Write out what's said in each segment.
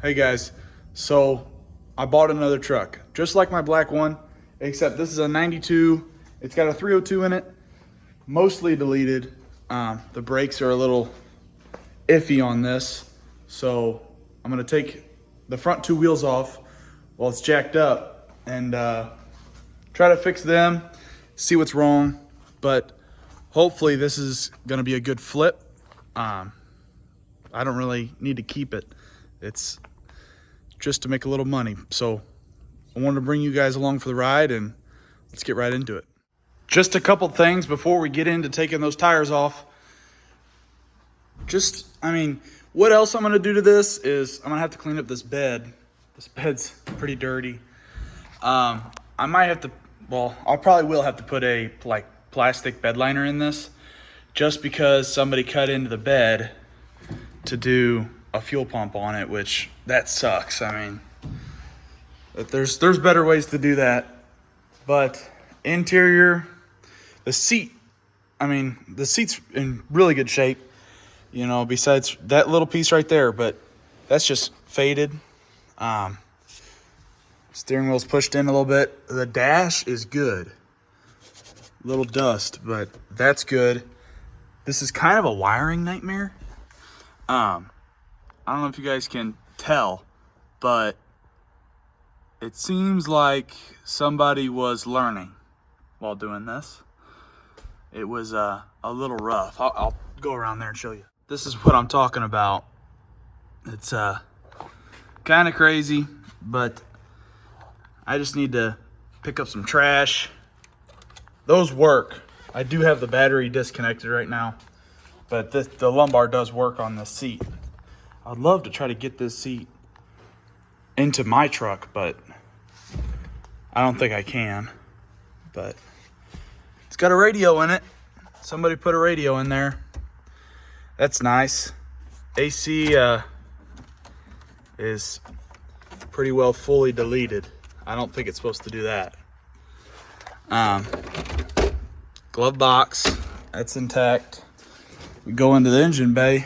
Hey guys, so I bought another truck, just like my black one, except this is a 92. It's got a 302 in it, mostly deleted. The brakes are a little iffy on this, so I'm gonna take the front two wheels off while it's jacked up and try to fix them, see what's wrong. But hopefully this is gonna be a good flip. I don't really need to keep it. It's just to make a little money. So I wanted to bring you guys along for the ride, and let's get right into it. Just a couple things before we get into taking those tires off. What else I'm gonna do to this is I'm gonna have to clean up this bed. This bed's pretty dirty. I might have to, I probably will have to put a plastic bed liner in this, just because somebody cut into the bed to do a fuel pump on it, which that sucks. There's better ways to do that. But interior, the seat's in really good shape, besides that little piece right there, but that's just faded. Steering wheel's pushed in a little bit. The dash is good. Little dust, but that's good. This is kind of a wiring nightmare. I don't know if you guys can tell, but it seems like somebody was learning while doing this. It was a little rough. I'll go around there and show you. This is what I'm talking about. It's kind of crazy, but I just need to pick up some trash. Those work. I do have the battery disconnected right now, but the lumbar does work on this seat. I'd love to try to get this seat into my truck, but I don't think I can. But it's got a radio in it. Somebody put a radio in there. That's nice. AC is pretty well fully deleted. I don't think it's supposed to do that. Glove box, that's intact. We go into the engine bay.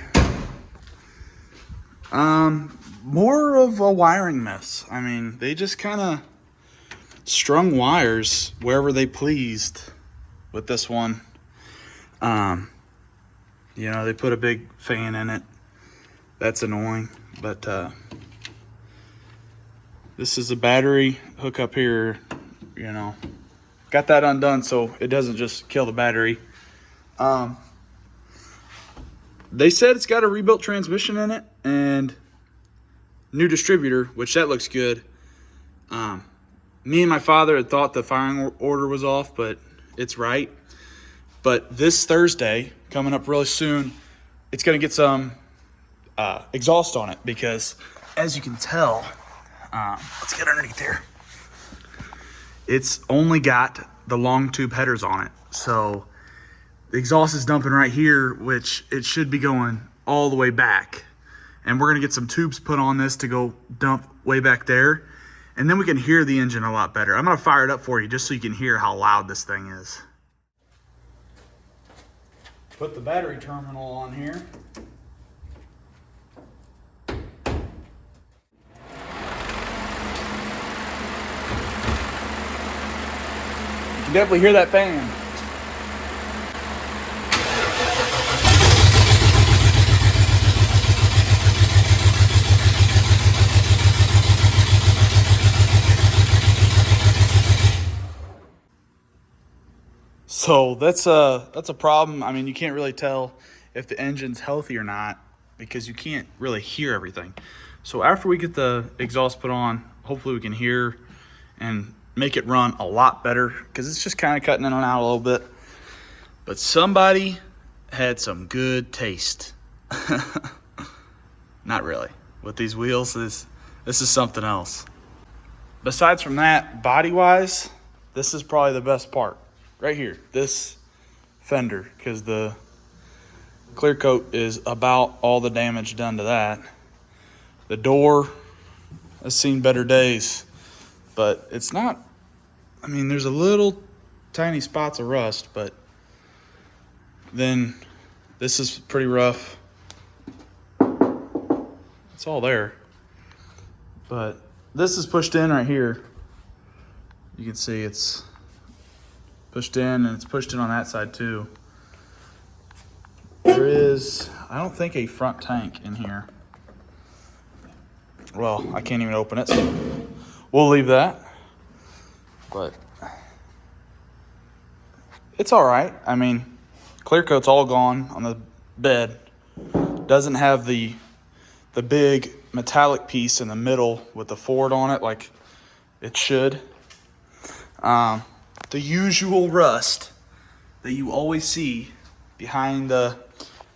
More of a wiring mess. They just kind of strung wires wherever they pleased with this one. They put a big fan in it. That's annoying, but this is a battery hookup here, Got that undone so it doesn't just kill the battery. They said it's got a rebuilt transmission in it and new distributor, which that looks good. Me and my father had thought the firing order was off, but it's right. But this Thursday, coming up really soon, it's going to get some exhaust on it because, as you can tell, let's get underneath here. It's only got the long tube headers on it. So the exhaust is dumping right here, which it should be going all the way back. And we're gonna get some tubes put on this to go dump way back there. And then we can hear the engine a lot better. I'm gonna fire it up for you just so you can hear how loud this thing is. Put the battery terminal on here. You can definitely hear that fan. So that's a problem. You can't really tell if the engine's healthy or not because you can't really hear everything. So after we get the exhaust put on, hopefully we can hear and make it run a lot better because it's just kind of cutting in and out a little bit. But somebody had some good taste. Not really. With these wheels, this is something else. Besides from that, body-wise, this is probably the best part. Right here, this fender, because the clear coat is about all the damage done to that. The door has seen better days, but it's not, there's a little tiny spots of rust, but then this is pretty rough. It's all there. But this is pushed in right here. You can see it's pushed in, and it's pushed in on that side too. There is, I don't think, a front tank in here. Well, I can't even open it, so we'll leave that. But it's all right. I mean, clear coat's all gone on the bed. Doesn't have the big metallic piece in the middle with the Ford on it like it should. The usual rust that you always see behind the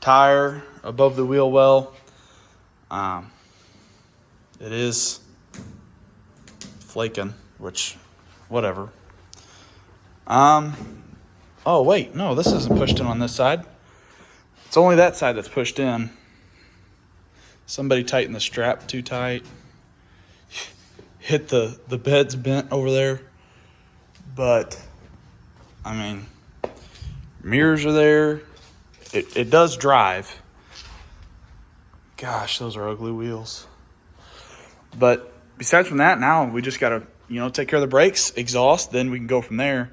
tire, above the wheel well. It is flaking, which, whatever. Oh wait, no, this isn't pushed in on this side. It's only that side that's pushed in. Somebody tightened the strap too tight. Hit the bed's bent over there. But, I mean, mirrors are there. It does drive. Gosh, those are ugly wheels. But besides from that, now we just got to, take care of the brakes, exhaust, then we can go from there.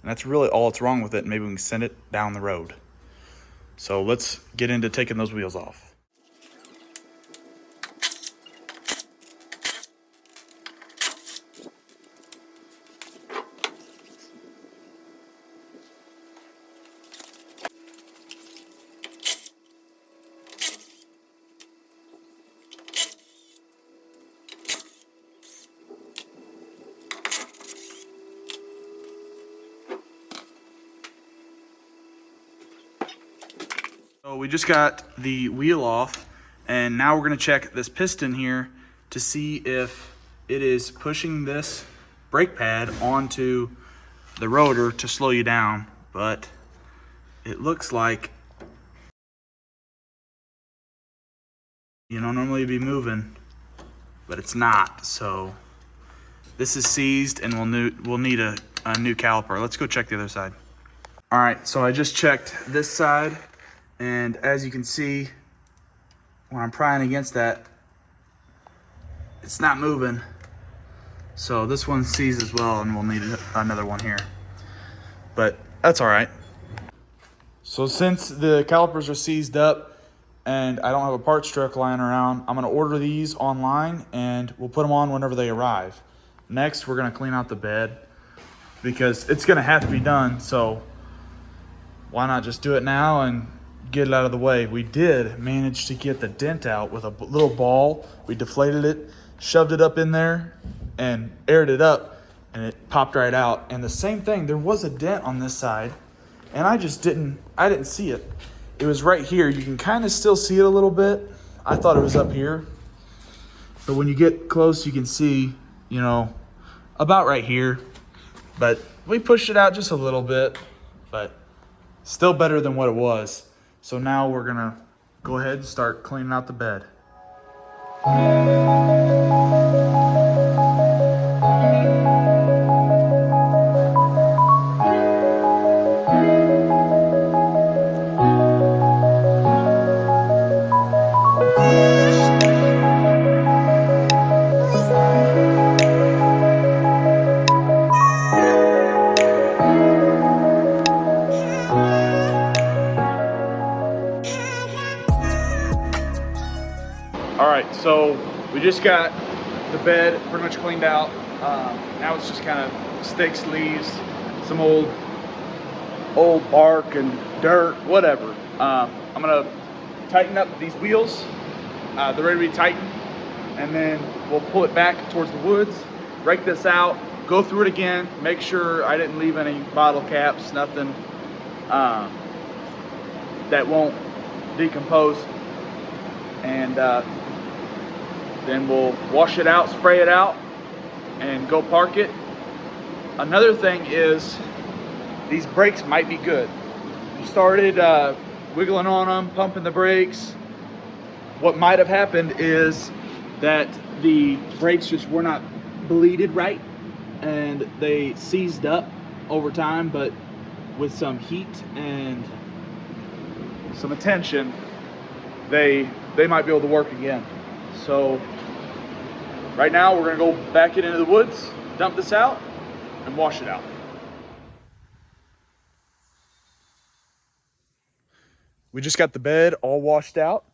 And that's really all that's wrong with it. Maybe we can send it down the road. So let's get into taking those wheels off. So we just got the wheel off, and now we're going to check this piston here to see if it is pushing this brake pad onto the rotor to slow you down. But it looks like normally be moving, but it's not. So this is seized, and we'll need a new caliper. Let's go check the other side. All right, so I just checked this side. And as you can see, when I'm prying against that, it's not moving. So this one's seized as well, and we'll need another one here. But that's all right. So since the calipers are seized up and I don't have a parts truck lying around, I'm going to order these online, and we'll put them on whenever they arrive. Next, we're going to clean out the bed because it's going to have to be done. So why not just do it now and get it out of the way. We did manage to get the dent out with a little ball. We deflated it, shoved it up in there, and aired it up, and it popped right out. And the same thing, there was a dent on this side, and I didn't see it. It was right here. You can kind of still see it a little bit. I thought it was up here. But when you get close, you can see, about right here. But we pushed it out just a little bit, but still better than what it was. So now we're gonna go ahead and start cleaning out the bed. All right, so we just got the bed pretty much cleaned out. Now it's just kind of sticks, leaves, some old bark and dirt, whatever. I'm gonna tighten up these wheels. They're ready to be tightened, and then we'll pull it back towards the woods, rake this out, go through it again, make sure I didn't leave any bottle caps, nothing that won't decompose. And then we'll wash it out, spray it out, and go park it. Another thing is these brakes might be good. You started wiggling on them, pumping the brakes. What might have happened is that the brakes just were not bleeded right, and they seized up over time, but with some heat and some attention, they might be able to work again. So Right now, we're gonna go back into the woods, dump this out, and wash it out. We just got the bed all washed out,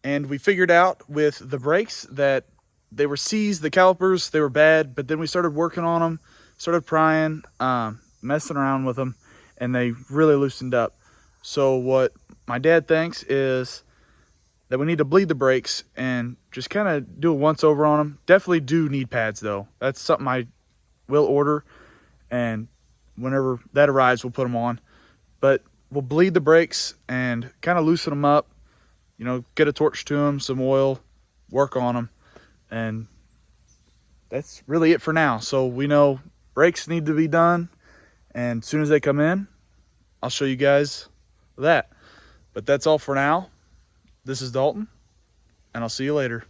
and we figured out with the brakes that they were seized, the calipers, they were bad, but then we started working on them, started prying, messing around with them, and they really loosened up. So what my dad thinks is that we need to bleed the brakes and just kind of do a once over on them. Definitely do need pads though. That's something I will order, and whenever that arrives, we'll put them on. But we'll bleed the brakes and kind of loosen them up, you know, get a torch to them, some oil, work on them, and that's really it for now. So we know brakes need to be done, and as soon as they come in, I'll show you guys that. But that's all for now. This is Dalton, and I'll see you later.